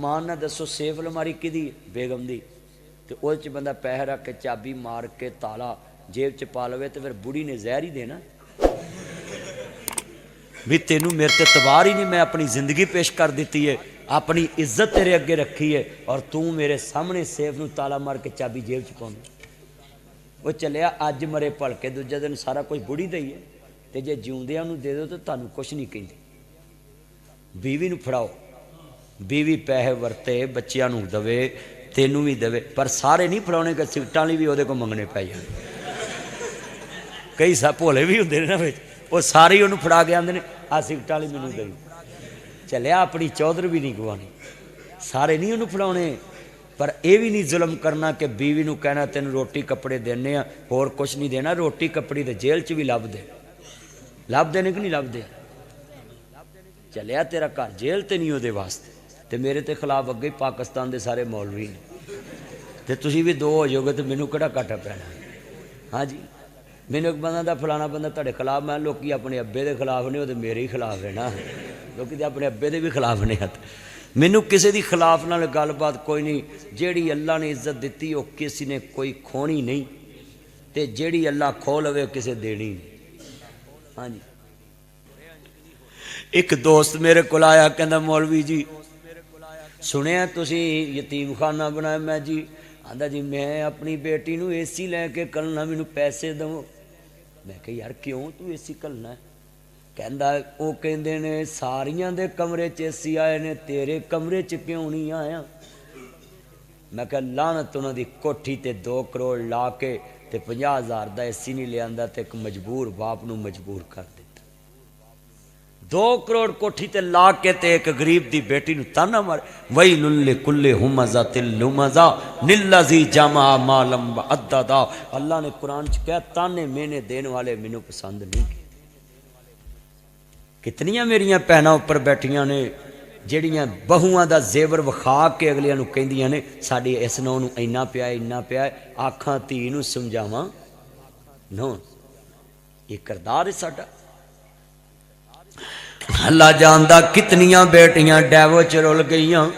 ईमान ना दसो सेफ अलमारी किहदी बेगम दी, तो उस बंदा पैसे रख के चाबी मार के ताला जेब च पा लवे तो फिर बुढ़ी ने जहर ही देना भी तेनू मेरे ते तबार ही नहीं, मैं अपनी जिंदगी पेश कर दी है, अपनी इज्जत तेरे अगे रखी है और तू मेरे सामने सेफ नू ताला मार के चाबी जेब च पाउंदा। वो चलिया अज मरे भलके दूजे दिन सारा कुछ बुढ़ी दा ही है, तो जे जिउंदियां नू दे दो तो तुहानू कुछ नहीं कहिंदी। बीवी नू फड़ाओ, बीवी पैसे वरते बच्चियां नू दवे तेनू भी दवे, पर सारे नहीं फड़ाने कि सिगटां लई भी उहदे कोल मंगने पै जाण। कई सा भोले भी हुंदे ने ना विच, वो सारे ही उन्होंने फड़ा के आते हैं आ सिगटां लई मैनूं दई। चलिया अपनी चौधर भी नहीं गवानी, सारे नहीं उन्होंने फड़ाने, पर यह भी नहीं जुल्म करना कि बीवी नूं कहना तेन रोटी कपड़े देने आ होर कुछ नहीं देना, रोटी कपड़ी तो जेल च भी लभदे ने कि नहीं लभदे। चलिया तेरा घर जेल तो नहीं उहदे वास्ते, तो मेरे ते खिलाफ अगे ही पाकिस्तान के सारे मौलवी ने, तो तुसीं भी दो हो जाओगे तो मैनूं किहड़ा घाटा पैना। हाँ जी, मैनूं एक बंदा दा फलाना बंदा तुहाडे खिलाफ, मैं लोग अपने अब्बे के खिलाफ ने, वो तो मेरे ही खिलाफ है ना, लोग तो अपने अब्बे के भी खिलाफ ने। मैनू किसी की खिलाफ नाल गलबात कोई नहीं, जिहड़ी अल्लाह ने इज्जत दी वो किसी ने कोई खोनी नहीं, तो जिहड़ी अल्लाह खो लवे किसी देनी नहीं। हाँ जी, एक दोस्त मेरे को आया कहता मौलवी जी सुनिया तुसी यतीम खाना बनाया, मैं जी आंदा जी मैं अपनी बेटी नूं एसी लैके कलना, मैनू पैसे दो। मैं कहा यार क्यों तू एसी कलना है? कहंदा वो कहंदे ने सारियां दे कमरे च एसी आए ने, तेरे कमरे च क्यों नहीं आया? मैं कहा लानत उन्हां दी कोठी ते 2 करोड़ ला के ते 50,000 दा एसी नहीं लियांदा, ते एक मजबूर बाप नूं मजबूर कर दिता। 2 करोड़ कोठी ते ला के ते एक गरीब दी बेटी नूं ताना मार। वैलुल लिकुल्लि हुमज़तिल लुमज़ा लिल्लज़ी जमा मालम व अद्ददा। अल्लाह ने कुरान च कहा ताने मेने देने वाले मैनू पसंद नहीं। कितनियां मेरियां भैनां उपर बैठियां ने ਜਿਹੜੀਆਂ बहुआं दा जेवर विखा के अगलियां नूं कहिंदियां ने साडी इस नौं नूं इन्ना पिया इन्ना पिया, आखां धी नूं समझावां नो ये करदार है साडा। अल्लाह जानदा कितनियां बेटियां डैवो च रुल गईयां,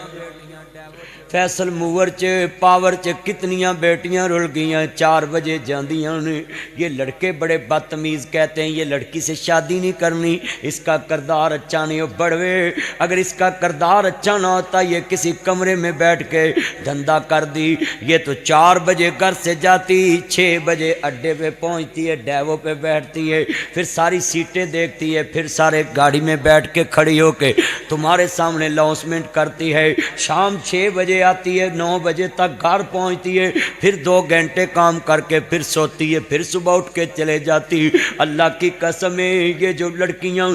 फैसल मूवर च पावर च कितनियां बेटियां रुल गईयां। 4 बजे जांदियां ने। ये लड़के बड़े बदतमीज़ कहते हैं ये लड़की से शादी नहीं करनी, इसका करदार अच्छा नहीं हो बढ़वे। अगर इसका करदार अच्छा ना होता ये किसी कमरे में बैठ के धंधा कर दी। ये तो 4 बजे घर से जाती, 6 बजे अड्डे पे पहुंचती है, डैवो पे बैठती है, फिर सारी सीटें देखती है, फिर सारे गाड़ी में बैठ के खड़ी होके तुम्हारे सामने अनाउंसमेंट करती है। शाम 6 बजे आती है, 9 बजे तक घर पहुंचती है, फिर 2 घंटे काम करके फिर सोती है, फिर सुबह उठ के चले जाती। अल्लाह की कसम है ये जो लड़कियां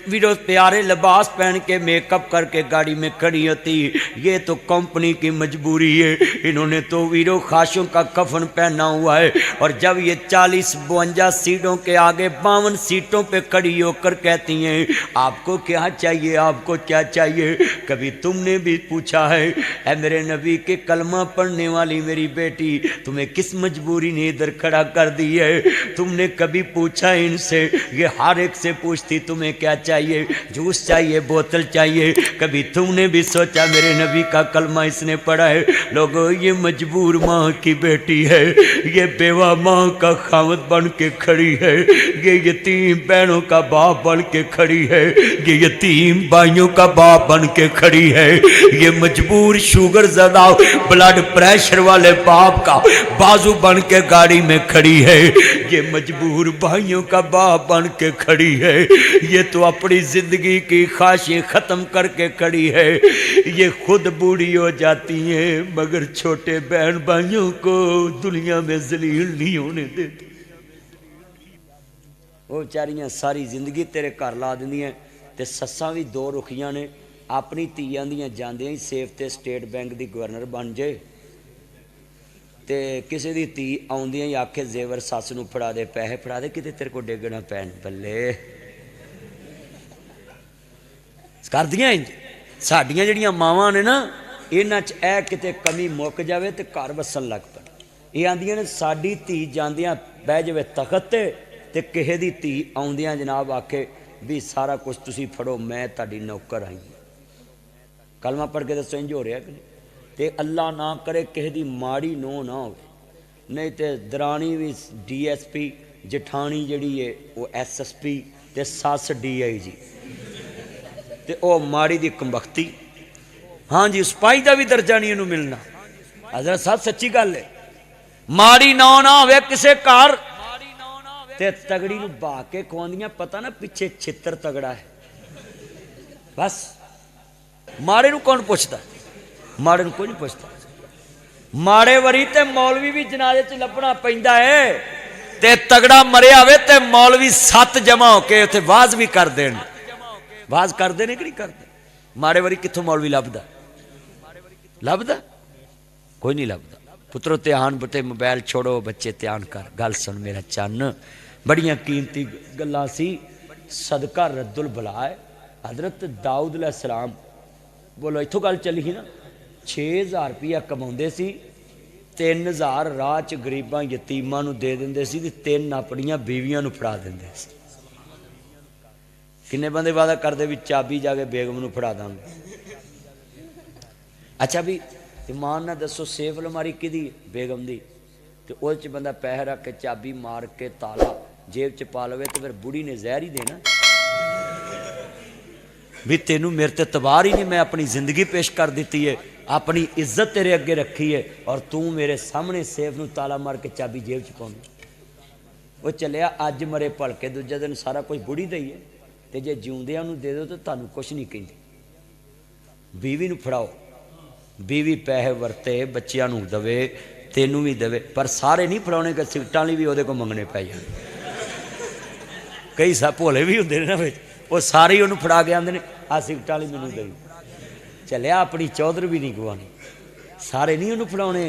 वीरो प्यारे लिबास पहन के मेकअप करके गाड़ी में खड़ी होती, ये तो कंपनी की मजबूरी है। इन्होंने तो वीरो खाशों का कफन पहना हुआ है और जब ये 40-52 सीटों के आगे 52 सीटों पे खड़ी होकर कहती हैं आपको क्या चाहिए, आपको क्या चाहिए। कभी तुमने भी पूछा है ऐ मेरे नबी के कलमा पढ़ने वाली मेरी बेटी तुम्हें किस मजबूरी ने इधर खड़ा कर दी है? तुमने कभी पूछा इनसे? ये हर एक से पूछती तुम्हें क्या चाहिए, जूस चाहिए, बोतल चाहिए। कभी तुमने भी सोचा मेरे नबी का कलमा इसने पढ़ा है? लोगों ये मजबूर माँ की बेटी है, ये बेवा माँ का खामद बन के खड़ी है, ये यतीम बहनों का बाप बन के खड़ी है, ये यतीम भाइयों का बाप बन के खड़ी है, ये मजबूर शुगर ज़दा ब्लड प्रेशर वाले बाप का बाजू बन के गाड़ी में खड़ी है, ये मजबूर भाइयों का बाप बन के खड़ी है। ये तो अपनी जिंदगी की ख्वाहिशें खत्म करके खड़ी है। ये खुद बूढ़ी हो जाती हैं मगर छोटे बहन भाइयों को दुनिया में जलील नहीं होने देती। वो बेचारियां सारी जिंदगी तेरे घर ला देंदियां ते सस्सां भी 2 रुखियां ने। अपनी धीआं दियां जांदियां ही सेफ ते स्टेट बैंक दी गवर्नर बन जाए ते किसी दी धी आउंदियां ही आखे जेवर सस नूं फड़ा दे, पैसे फड़ा दे, किते तेरे को डिगना पैन बल्ले करदियां। साडियां जिहड़ियां मावां ने ना इन्हां च ऐ किते कमी मुक जावे ते घर वसन लग पैण। ये आंदियां ने साडी धी जांदियां बह जावे तखत ते किसे दी धी आउंदियां जनाब आखे भी सारा कुछ तुसीं फड़ो मैं तुहाडी नौकर आई। कलमा पढ़ के दसो इंज हो रहा कि नहीं? तो अल्लाह ना करे किसी की माड़ी नोह ना हो, नहीं तो दरानी भी DSP, जठानी जी है वो SSP, तो सस DIG, तो वह माड़ी की कंबख्ती। हाँ जी, सिपाही का भी दर्जा नहीं इन्हू मिलना। हज़रत साहब सच्ची गल है, माड़ी नौ ना हो किसी घर ते तगड़ी नूं बहा के खुआंदियां, पता ना पिछे छित्र तगड़ा है। बस माड़े नूं कौन पुछदा? माड़े नूं कोई नहीं पुछदा। माड़े वरी ते मौलवी भी जनाजे च लभना पैंदा है, ते तगड़ा मरिया होवे ते मौलवी 7 जमा होके उत्थे वाज भी कर देण। वाज करदे ने कि नहीं करदे? माड़े वरी कित्थों मौलवी लभदा? लभदा कोई नहीं लभदा। पुत्रो ध्यान बते, मोबाइल छोड़ो, बच्चे ध्यान कर, गल सुन मेरा चन्न, बड़ियां कीमती गल्लां सी। सदका रद्दुल बलाए हजरत दाऊद अलैहिस्सलाम, बोलो इत्थों गल चली ही ना, 6000 रुपया कमाउंदे सी, 3000 राह च गरीबां यतीमां नूं दे दिंदे सी, 3 अपणियां बीवियां नूं फड़ा दिंदे सी। किन्ने बंदे वादा करदे भी चाबी जाके बेगम नूं फड़ा दांगे। अच्छा भी ईमान ना दसो, सेफ अलमारी किहदी? बेगम दी। तो उस च बंदा पैसे रख के चाबी मार के ताला जेब च पा लवे, तो फिर बुढ़ी ने जहर ही देना भी तेनू मेरे ते तबार ही नहीं, मैं अपनी जिंदगी पेश कर दी है, अपनी इज्जत तेरे अगे रखी है, और तू मेरे सामने सेफ नूं ताला मार के चाबी जेब च पाउंदा। वो चलिया अज मरे भलके दूजे दिन सारा कुछ बुढ़ी दा ही है, तो जे जिउंदियां नूं दे दो तो तुहानूं कुछ नहीं कहिंदी। बीवी नूं फड़ाओ, बीवी पैसे वरते बच्चियां नूं दवे, तेनू भी देवे, पर सारे नहीं फड़ाने कि सिगटां लई भी उहदे कोल मंगने पै जाण। कई सा भोले भी हुंदे ने ना विच, वो सारे ही उहनूं फड़ा के आंदे ने आ सिगटां लई मैनूं दई। चलिया अपनी चौधर भी नहीं गवानी, सारे नहीं उहनूं फड़ाउणे,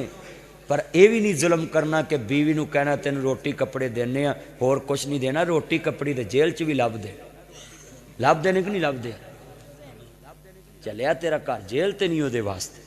पर यह भी नहीं जुल्म करना कि बीवी नूं कहना तेनूं रोटी कपड़े देने आ, होर कुछ नहीं देना। रोटी कपड़ी तो जेल च भी लभदे, लभदे ने कि नहीं लभदे? चलिया तेरा घर जेल तो नहीं उहदे वास्ते,